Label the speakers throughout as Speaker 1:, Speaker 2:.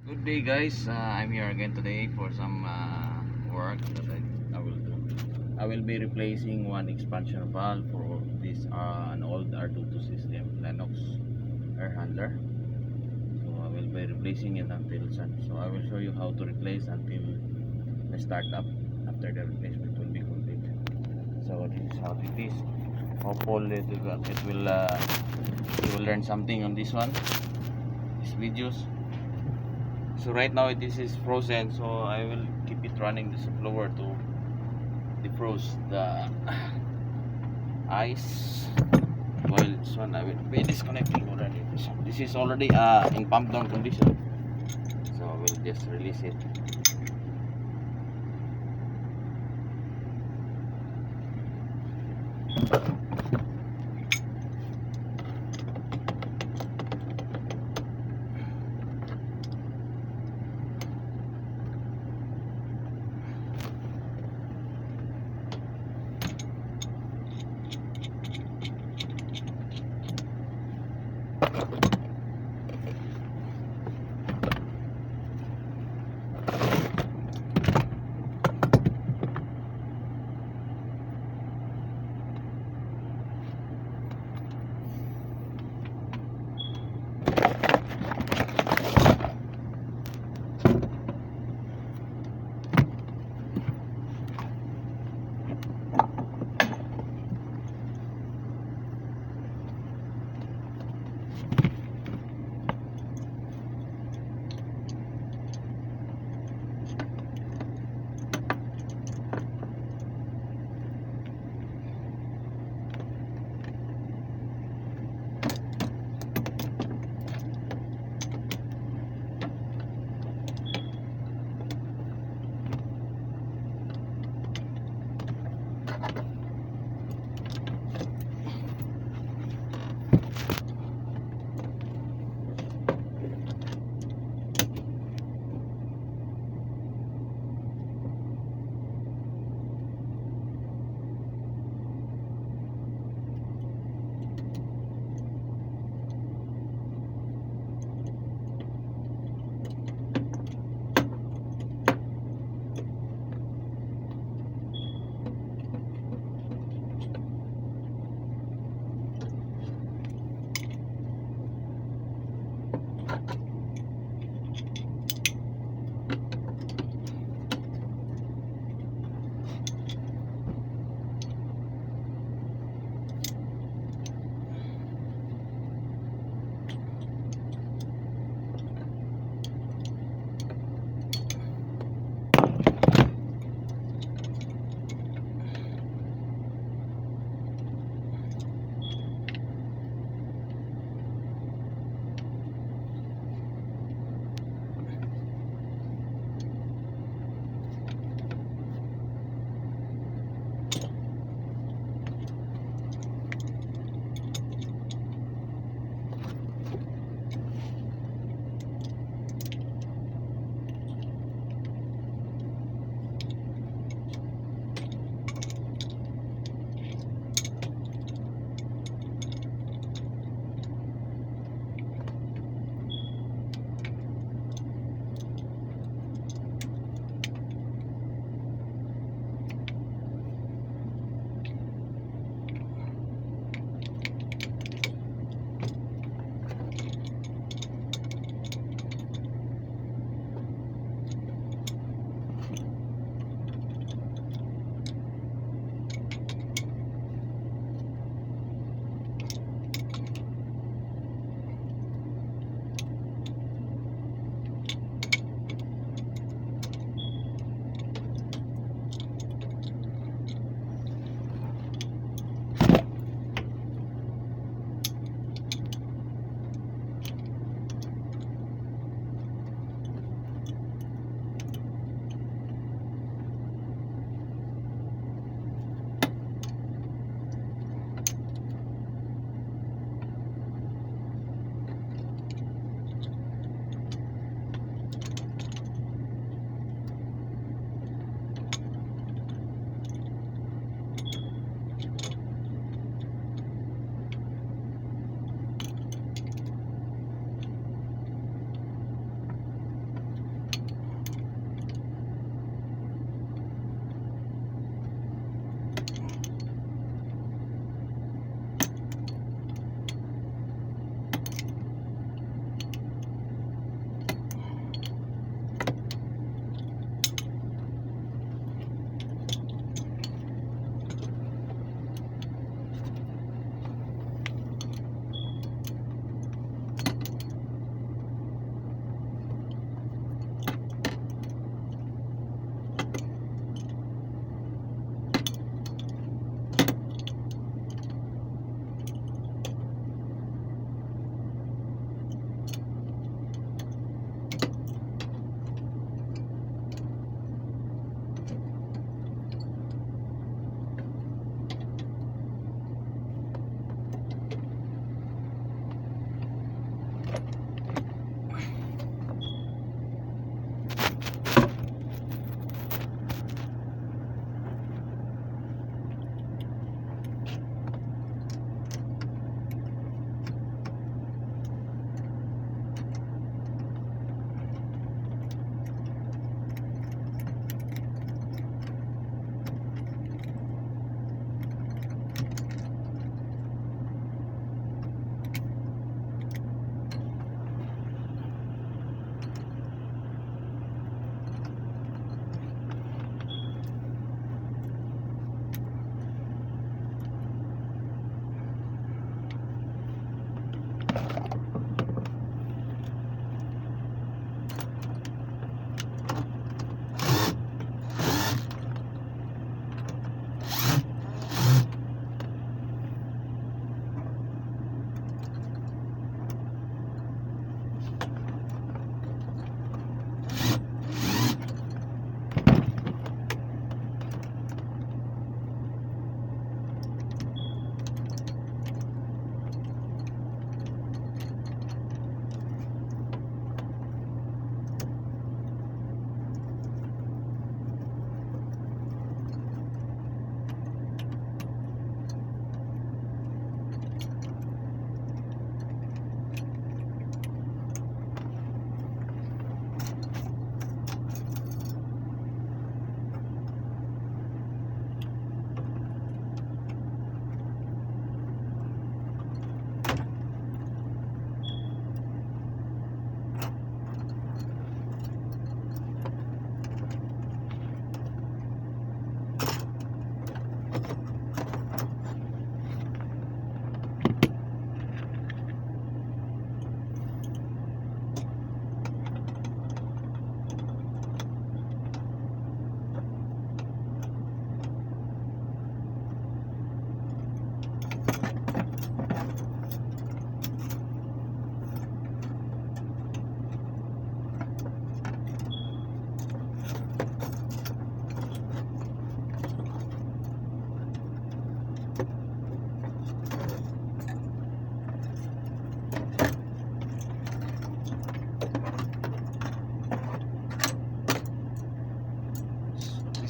Speaker 1: Good day, guys. I'm here again today for some work that I will do. I will be replacing one expansion valve for this an old R22 system Lennox air handler. So I will be replacing it until sun. So I will show you how to replace until the startup. After the replacement will be complete. So this is how it is. Hopefully you will learn something on this one. These videos. So right now this is frozen, so I will keep it running this blower to defrost the ice. While this one I will be disconnecting already. This is already in pump down condition, so I will just release it.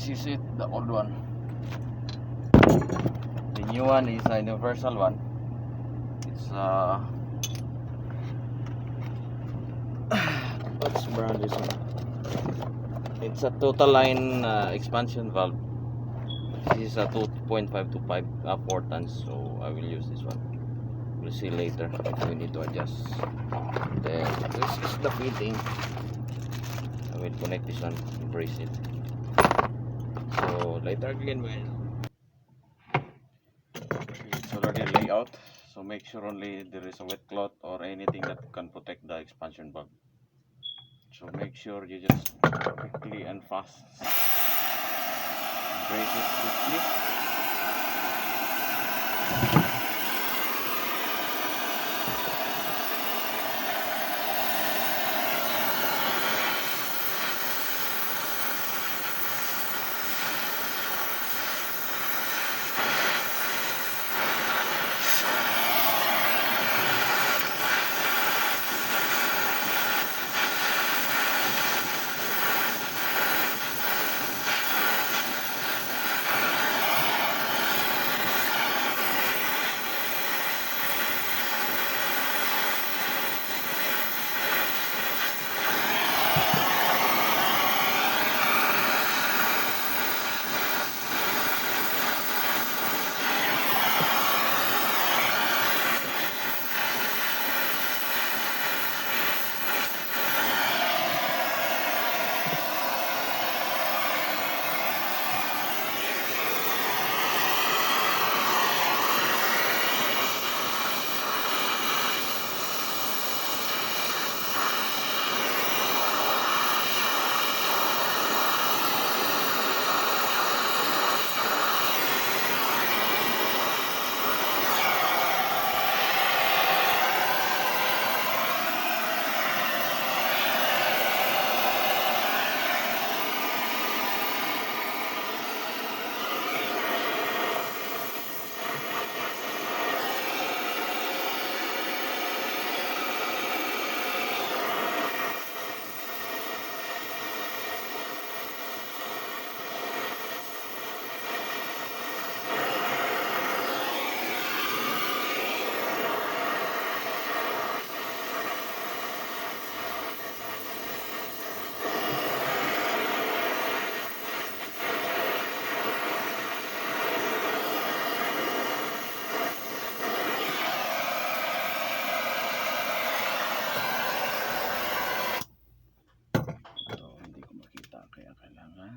Speaker 1: This is it, the old one. The new one is a universal one. It's what's brand this one? It's a total line expansion valve. This is a 2.5 to 4 tons, so I will use this one. We'll see later if we need to adjust. Then this is the fitting. I will connect this one, brace it. So later again, well, it's already laid out. So make sure only there is a wet cloth or anything that can protect the expansion valve. So make sure you just quickly and fast brace it quickly. Kaya kailangan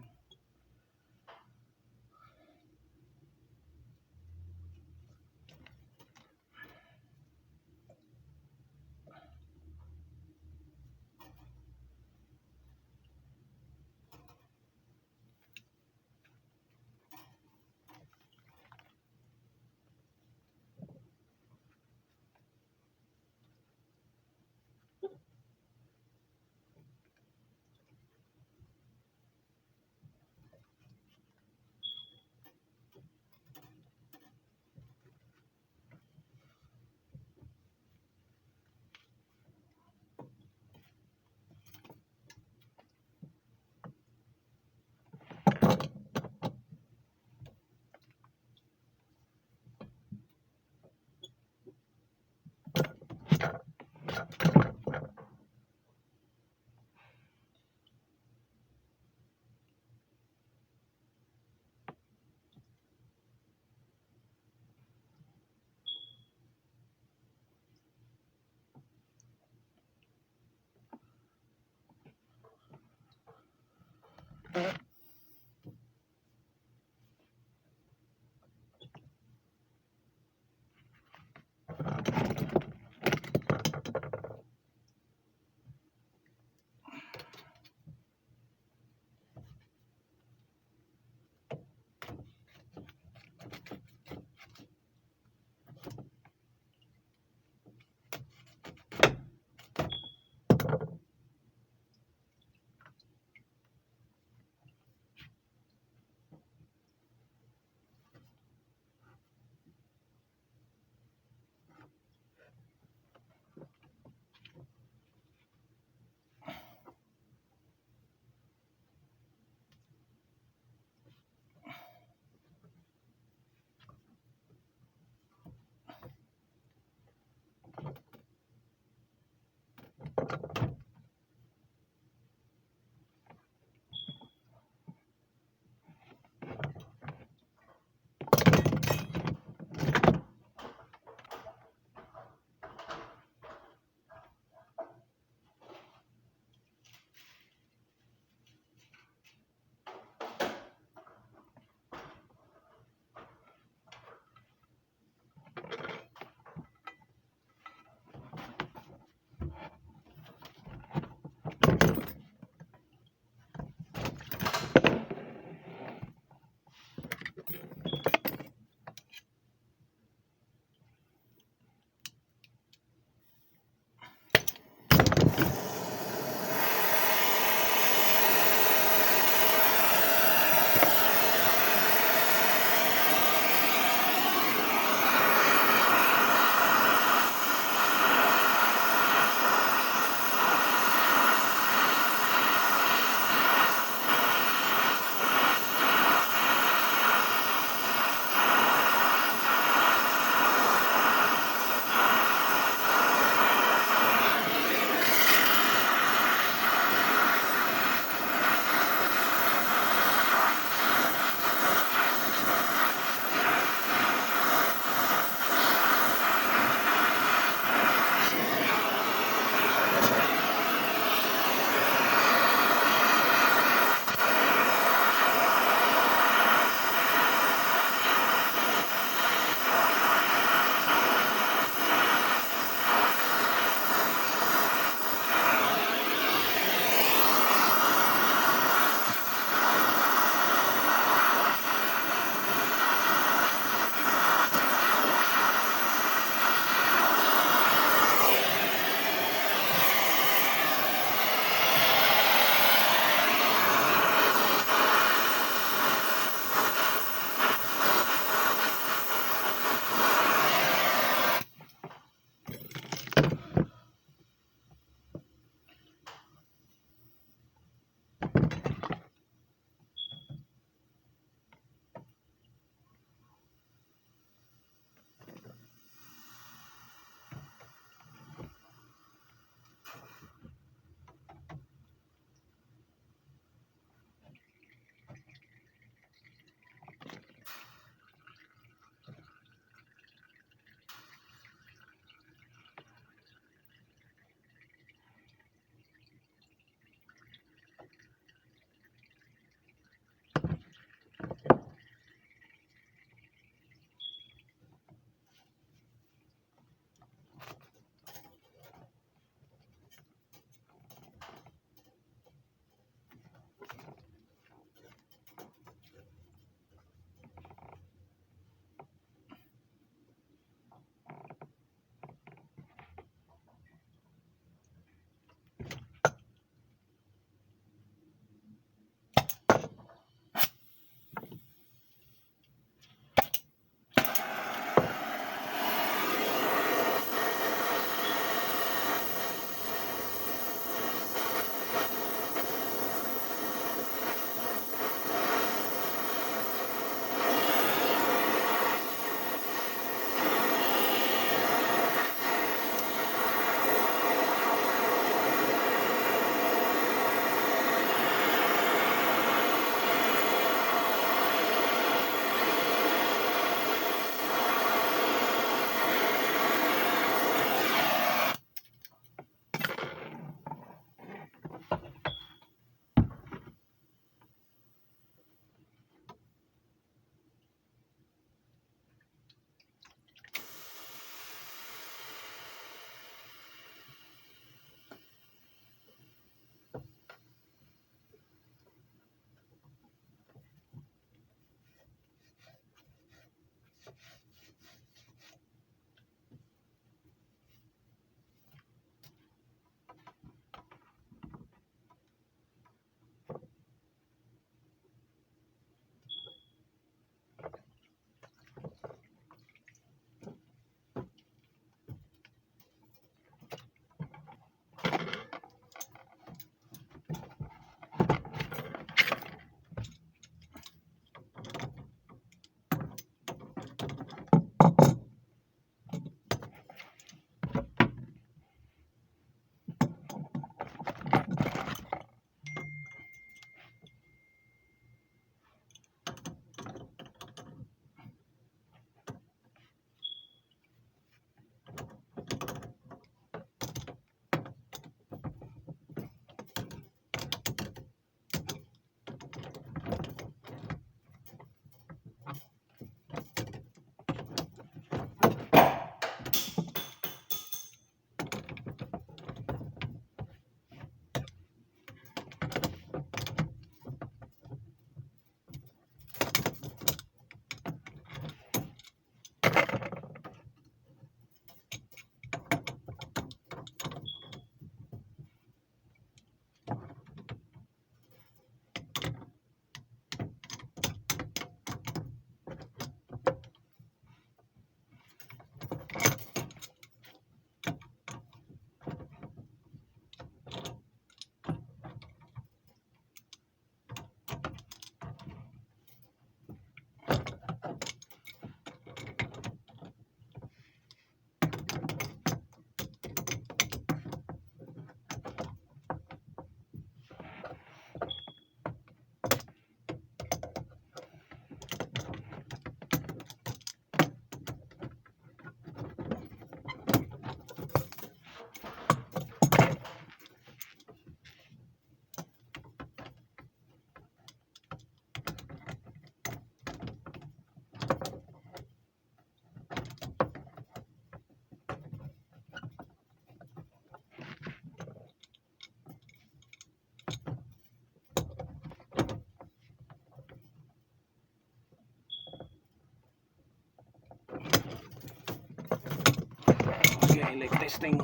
Speaker 1: leak testing.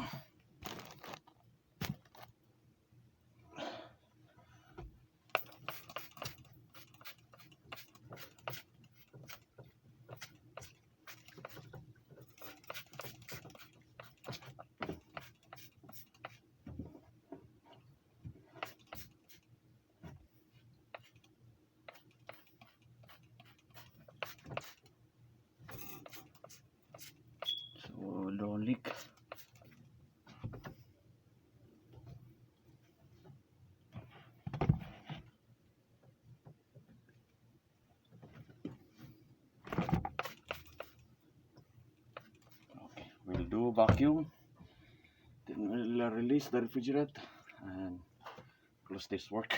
Speaker 1: So no leak. Okay, we'll do vacuum, then we'll release the refrigerant and close this work.